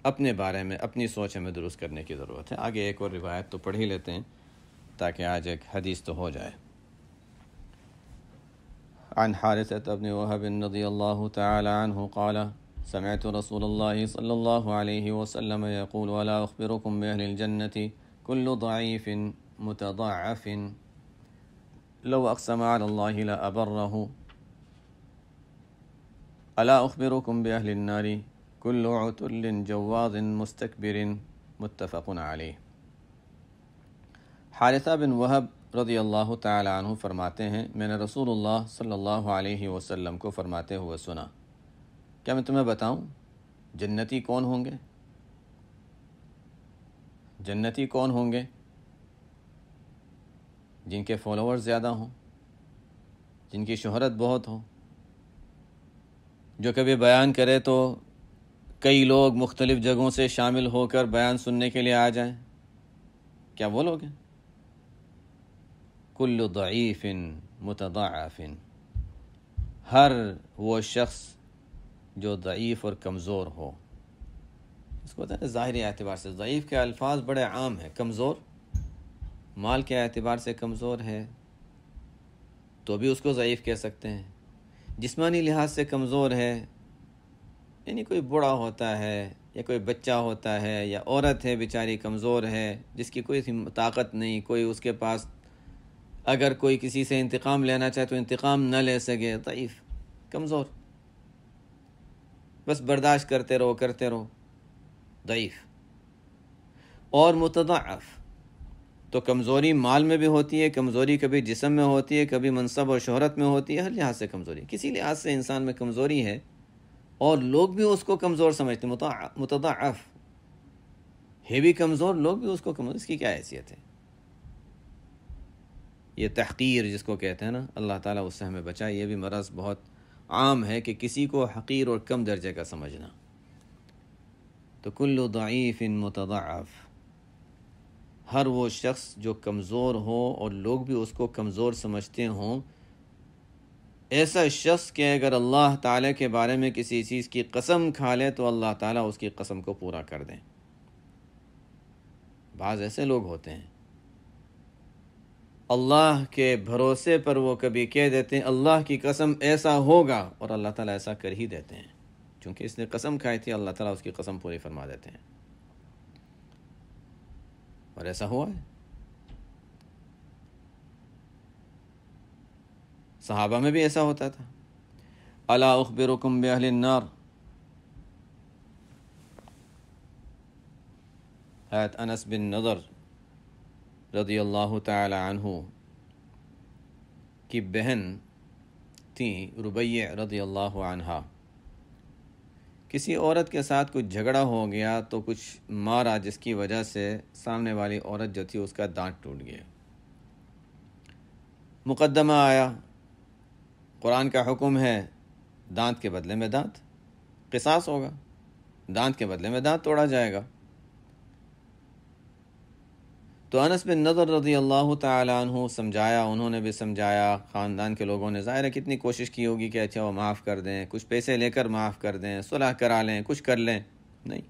S1: اپنے بارے میں اپنی سوچ ہمیں درست کرنے کی ضرورت ہے۔ آگے ایک اور روایت تو پڑھ ہی لیتے ہیں تاکہ آج ایک حدیث تو ہو جائے۔ عن حارثة بن وهب رضي الله تعالى عنه قال سمعت رسول الله صلى الله عليه وسلم يقول ولا أخبركم بأهل الجنة كل ضعيف متضعف لو أقسم على الله لأبره ألا أخبركم بأهل النار كل عتل جواظ مستكبر متفق عليه۔ حارثہ بن وہب رضی اللہ تعالی عنہ فرماتے ہیں میں نے رسول اللہ صلی اللہ علیہ وسلم کو فرماتے ہوئے سنا، کیا میں تمہیں بتاؤں جنتی کون ہوں گے؟ جنتی کون ہوں گے؟ جن کے فالوورز زیادہ ہوں، جن کی شہرت بہت ہو، جو کبھی بیان کرے تو کئی لوگ مختلف جگہوں سے شامل ہو کر بیان سننے کے لیے آ جائیں، کیا وہ لوگ ہیں؟ کل ضعیف متضعف، ہر وہ شخص جو ضعیف اور کمزور ہو۔ اس کو بتائیں ظاہری اعتبار سے ضعیف کے الفاظ بڑے عام ہیں، کمزور مال کے اعتبار سے کمزور ہے تو بھی اس کو ضعیف کہہ سکتے ہیں، جسمانی لحاظ سے کمزور ہے یعنی کوئی بوڑھا ہوتا ہے یا کوئی بچہ ہوتا ہے یا عورت ہے بیچاری کمزور ہے جس کی کوئی طاقت نہیں، کوئی اس کے پاس اگر کوئی کسی سے انتقام لینا چاہے تو انتقام نہ لے سکے، ضعیف کمزور، بس برداشت کرتے رہو ضعیف۔ اور متضعف تو کمزوری مال میں بھی ہوتی ہے، کمزوری کبھی جسم میں ہوتی ہے، کبھی منصب اور شہرت میں ہوتی ہے، ہر لحاظ سے کمزوری، کسی لحاظ سے انسان میں کمزوری ہے اور لوگ بھی اس کو کمزور سمجھتے ہیں۔ متضعف ہے بھی کمزور، لوگ بھی اس کو کمزور، اس کی کیا حیثیت ہے؟ یہ تحقیر جس کو کہتے ہیں نا، اللہ تعالیٰ اس سے ہمیں بچائے۔ یہ بھی مرض بہت عام ہے کہ کسی کو حقیر اور کم درجے کا سمجھنا۔ تو کل ضعیف متضعف، ہر وہ شخص جو کمزور ہو اور لوگ بھی اس کو کمزور سمجھتے ہوں، ایسا شخص کہ اگر اللہ تعالیٰ کے بارے میں کسی چیز کی قسم کھا لے تو اللہ تعالیٰ اس کی قسم کو پورا کر دیں۔ بعض ایسے لوگ ہوتے ہیں اللہ کے بھروسے پر وہ کبھی کہہ دیتے ہیں اللہ کی قسم ایسا ہوگا، اور اللہ تعالیٰ ایسا کر ہی دیتے ہیں، چونکہ اس نے قسم کھائی تھی اللہ تعالیٰ اس کی قسم پوری فرما دیتے ہیں، اور ایسا ہوا ہے۔ صحابہ میں بھی ایسا ہوتا تھا۔ الا اخبرکم باہل النار، حضرت انس بن نضر رضی اللہ تعالی عنہ کی بہن تھیں ربیع رضی اللہ عنہا، کسی عورت کے ساتھ کچھ جھگڑا ہو گیا تو کچھ مارا جس کی وجہ سے سامنے والی عورت جو تھی اس کا دانت ٹوٹ گیا۔ مقدمہ آیا، قرآن کا حکم ہے دانت کے بدلے میں دانت، قصاص ہوگا، دانت کے بدلے میں دانت توڑا جائے گا۔ تو انس بن نضر رضی اللہ تعالی عنہ سمجھایا، انہوں نے بھی سمجھایا، خاندان کے لوگوں نے ظاہر ہے کتنی کوشش کی ہوگی کہ اچھا وہ معاف کر دیں، کچھ پیسے لے کر معاف کر دیں، صلح کرا لیں، کچھ کر لیں، نہیں،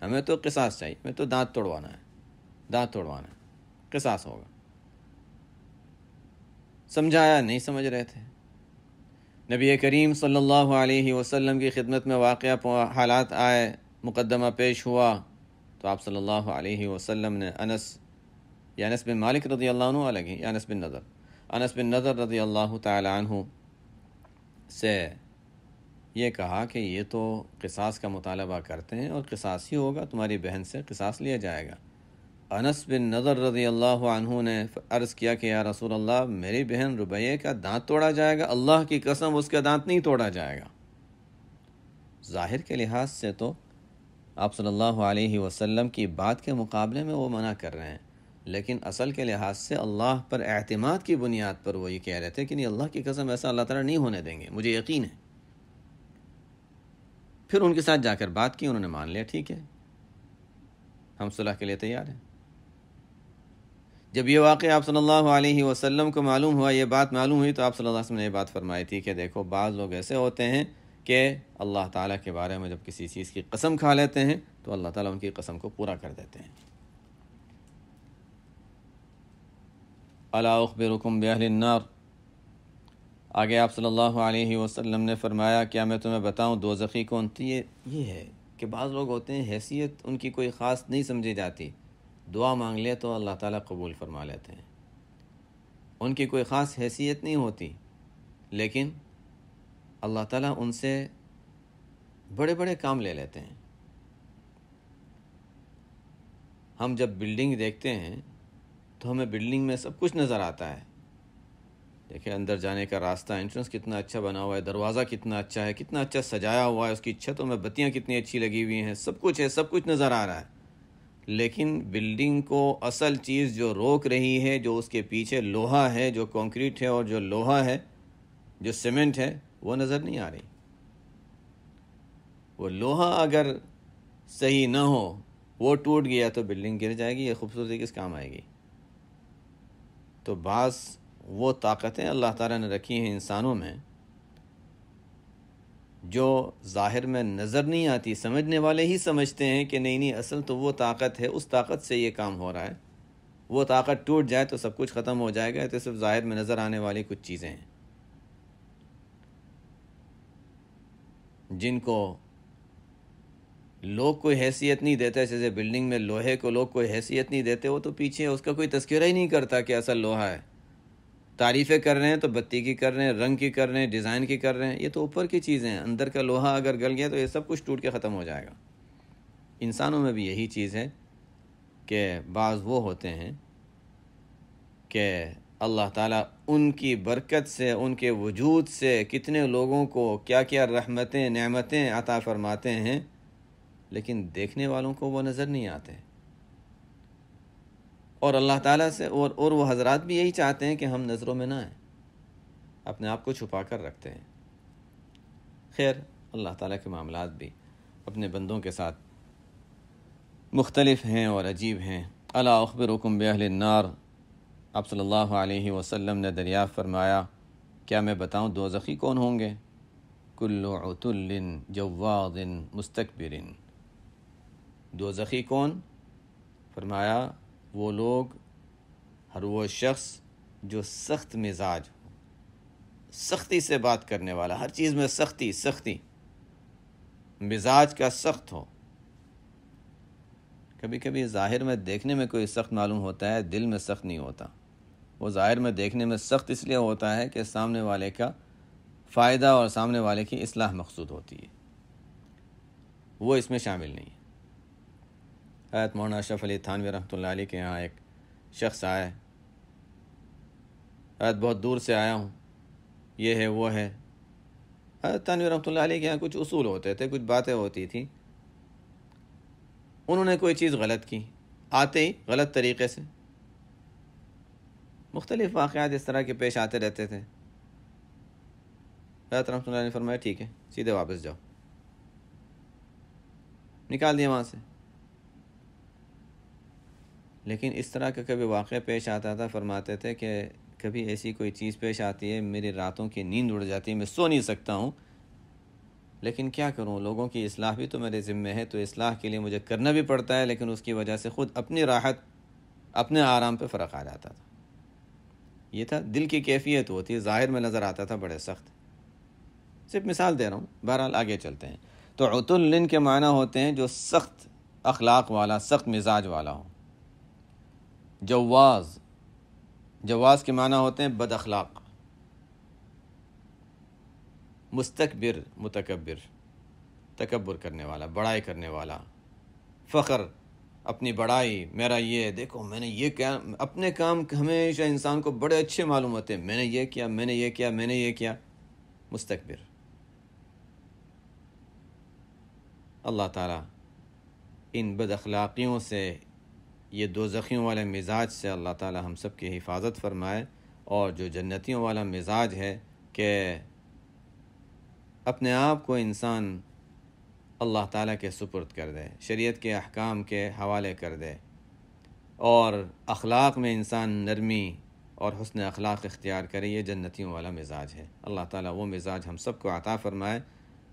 S1: ہمیں تو قصاص چاہیے، ہمیں تو دانت توڑوانا ہے، قصاص ہوگا۔ سمجھایا، نہیں سمجھ رہے تھے۔ نبی کریم صلی اللہ علیہ وسلم کی خدمت میں واقعہ حالات آئے، مقدمہ پیش ہوا تو آپ صلی اللہ علیہ وسلم نے انس بن مالک رضی اللہ عنہ الگ ہی، انس بن نضر رضی اللہ تعالی عنہ سے یہ کہا کہ یہ تو قصاص کا مطالبہ کرتے ہیں اور قصاص ہی ہوگا، تمہاری بہن سے قصاص لیا جائے گا۔ انس بن نضر رضی اللہ عنہ نے عرض کیا کہ یا رسول اللہ، میری بہن ربیع کا دانت توڑا جائے گا؟ اللہ کی قسم اس کا دانت نہیں توڑا جائے گا۔ ظاہر کے لحاظ سے تو آپ صلی اللہ علیہ وسلم کی بات کے مقابلے میں وہ منع کر رہے ہیں، لیکن اصل کے لحاظ سے اللہ پر اعتماد کی بنیاد پر وہ یہ کہہ رہے تھے کہ نہیں، اللہ کی قسم ایسا اللہ تعالیٰ نہیں ہونے دیں گے، مجھے یقین ہے۔ پھر ان کے ساتھ جا کر بات کی، انہوں نے مان لیا، ٹھیک ہے ہم صلح کے لیے تیار ہیں۔ جب یہ واقعہ آپ صلی اللہ علیہ وسلم کو معلوم ہوا، یہ بات معلوم ہوئی، تو آپ صلی اللہ علیہ وسلم نے یہ بات فرمائی تھی کہ دیکھو بعض لوگ ایسے ہوتے ہیں کہ اللہ تعالیٰ کے بارے میں جب کسی چیز کی قسم کھا لیتے ہیں تو اللہ تعالیٰ ان کی قسم کو پورا کر دیتے ہیں۔ الا اخبرکم باہل النار، آگے آپ صلی اللہ علیہ وسلم نے فرمایا کیا میں تمہیں بتاؤں دوزخی کون تھی؟ یہ ہے کہ بعض لوگ ہوتے ہیں حیثیت ان کی کوئی خاص نہیں سمجھی جاتی، دعا مانگ لے تو اللہ تعالیٰ قبول فرما لیتے ہیں، ان کی کوئی خاص حیثیت نہیں ہوتی، لیکن اللہ تعالیٰ ان سے بڑے بڑے کام لے لیتے ہیں۔ ہم جب بلڈنگ دیکھتے ہیں تو ہمیں بلڈنگ میں سب کچھ نظر آتا ہے، دیکھیں اندر جانے کا راستہ، انٹرنس کتنا اچھا بنا ہوا ہے، دروازہ کتنا اچھا ہے، کتنا اچھا سجایا ہوا ہے، اس کی چھتوں میں بتیاں کتنی اچھی لگی ہوئی ہیں، سب کچھ ہے، سب کچھ نظر آ رہا ہے، لیکن بلڈنگ کو اصل چیز جو روک رہی ہے، جو اس کے پیچھے لوہا ہے، جو کنکریٹ ہے اور جو لوہا ہے، جو سیمنٹ ہے، وہ نظر نہیں آ رہی۔ وہ لوہا اگر صحیح نہ ہو، وہ ٹوٹ گیا تو بلڈنگ گر جائے گی، یہ خوبصورتی کس کام آئے گی؟ تو بعض وہ طاقتیں اللہ تعالیٰ نے رکھی ہیں انسانوں میں جو ظاہر میں نظر نہیں آتی، سمجھنے والے ہی سمجھتے ہیں کہ نہیں اصل تو وہ طاقت ہے، اس طاقت سے یہ کام ہو رہا ہے، وہ طاقت ٹوٹ جائے تو سب کچھ ختم ہو جائے گا، تو صرف ظاہر میں نظر آنے والی کچھ چیزیں ہیں جن کو لوگ کوئی حیثیت نہیں دیتے، جیسے بلڈنگ میں لوہے کو لوگ کوئی حیثیت نہیں دیتے، وہ تو پیچھے اس کا کوئی تذکرہ ہی نہیں کرتا کہ اصل لوہا ہے، تعریفیں کر رہے ہیں تو بتی کی کر رہے ہیں، رنگ کی کر رہے ہیں، ڈیزائن کی کر رہے ہیں، یہ تو اوپر کی چیزیں ہیں، اندر کا لوہا اگر گل گیا تو یہ سب کچھ ٹوٹ کے ختم ہو جائے گا۔ انسانوں میں بھی یہی چیز ہے کہ بعض وہ ہوتے ہیں کہ اللہ تعالیٰ ان کی برکت سے، ان کے وجود سے کتنے لوگوں کو کیا کیا رحمتیں نعمتیں عطا فرماتے ہیں، لیکن دیکھنے والوں کو وہ نظر نہیں آتے، اور اللہ تعالیٰ سے اور وہ حضرات بھی یہی چاہتے ہیں کہ ہم نظروں میں نہ آئیں، اپنے آپ کو چھپا کر رکھتے ہیں۔ خیر، اللہ تعالیٰ کے معاملات بھی اپنے بندوں کے ساتھ مختلف ہیں اور عجیب ہیں۔ الا اخبرکم باہل النار، آپ صلی اللہ علیہ وسلم نے دریافت فرمایا کیا میں بتاؤں دوزخی کون ہوں گے؟ کل عتل جواظ مستکبر، دوزخی کون؟ فرمایا وہ لوگ، ہر وہ شخص جو سخت مزاج ہو، سختی سے بات کرنے والا، ہر چیز میں سختی، مزاج کا سخت ہو۔ کبھی کبھی ظاہر میں دیکھنے میں کوئی سخت معلوم ہوتا ہے، دل میں سخت نہیں ہوتا، وہ ظاہر میں دیکھنے میں سخت اس لیے ہوتا ہے کہ سامنے والے کا فائدہ اور سامنے والے کی اصلاح مقصود ہوتی ہے، وہ اس میں شامل نہیں ہے۔ حضرت مولانا اشرف علی تھانوی رحمۃ اللہ علیہ کے یہاں ایک شخص آیا، حضرت بہت دور سے آیا ہوں، یہ ہے وہ ہے۔ حضرت تھانوی رحمۃ اللہ علیہ کے یہاں کچھ اصول ہوتے تھے، کچھ باتیں ہوتی تھیں، انہوں نے کوئی چیز غلط کی، آتے ہی غلط طریقے سے، مختلف واقعات اس طرح کے پیش آتے رہتے تھے۔ حضرت رحمۃ اللہ نے فرمایا ٹھیک ہے، سیدھے واپس جاؤ، نکال دیا وہاں سے۔ لیکن اس طرح کا کبھی واقعہ پیش آتا تھا، فرماتے تھے کہ کبھی ایسی کوئی چیز پیش آتی ہے، میری راتوں کی نیند اڑ جاتی ہے، میں سو نہیں سکتا ہوں، لیکن کیا کروں، لوگوں کی اصلاح بھی تو میرے ذمہ ہے، تو اصلاح کے لیے مجھے کرنا بھی پڑتا ہے، لیکن اس کی وجہ سے خود اپنی راحت، اپنے آرام پہ فرق آ جاتا تھا۔ یہ تھا دل کی کیفیت ہوتی ہے، ظاہر میں نظر آتا تھا بڑے سخت۔ صرف مثال دے رہا ہوں، بہرحال آگے چلتے ہیں۔ تو عتل کے معنی ہوتے ہیں جو سخت اخلاق والا، سخت مزاج والا ہو۔ جواز کے معنی ہوتے ہیں بد اخلاق۔ مستکبر، متکبر، تکبر کرنے والا، بڑائی کرنے والا، فخر، اپنی بڑائی، میرا یہ دیکھو میں نے یہ کیا، اپنے کام ہمیشہ انسان کو بڑے اچھے معلوم ہوتے ہیں، میں نے یہ کیا، میں نے یہ کیا، میں نے یہ کیا، مستکبر۔ اللہ تعالیٰ ان بد اخلاقیوں سے، یہ دوزخیوں والے مزاج سے اللہ تعالیٰ ہم سب کی حفاظت فرمائے، اور جو جنتیوں والا مزاج ہے کہ اپنے آپ کو انسان اللہ تعالیٰ کے سپرد کر دے، شریعت کے احکام کے حوالے کر دے، اور اخلاق میں انسان نرمی اور حسن اخلاق اختیار کرے، یہ جنتیوں والا مزاج ہے۔ اللہ تعالیٰ وہ مزاج ہم سب کو عطا فرمائے،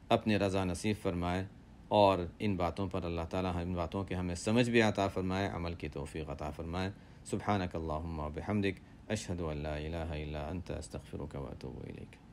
S1: اپنی رضا نصیب فرمائے، اور ان باتوں پر اللہ تعالیٰ ان باتوں کے ہمیں سمجھ بھی عطا فرمائے، عمل کی توفیق عطا فرمائے۔ سبحانک اللہم و بحمدک، اشہد ان لا الہ الا انت، استغفرک و اتوب الیک۔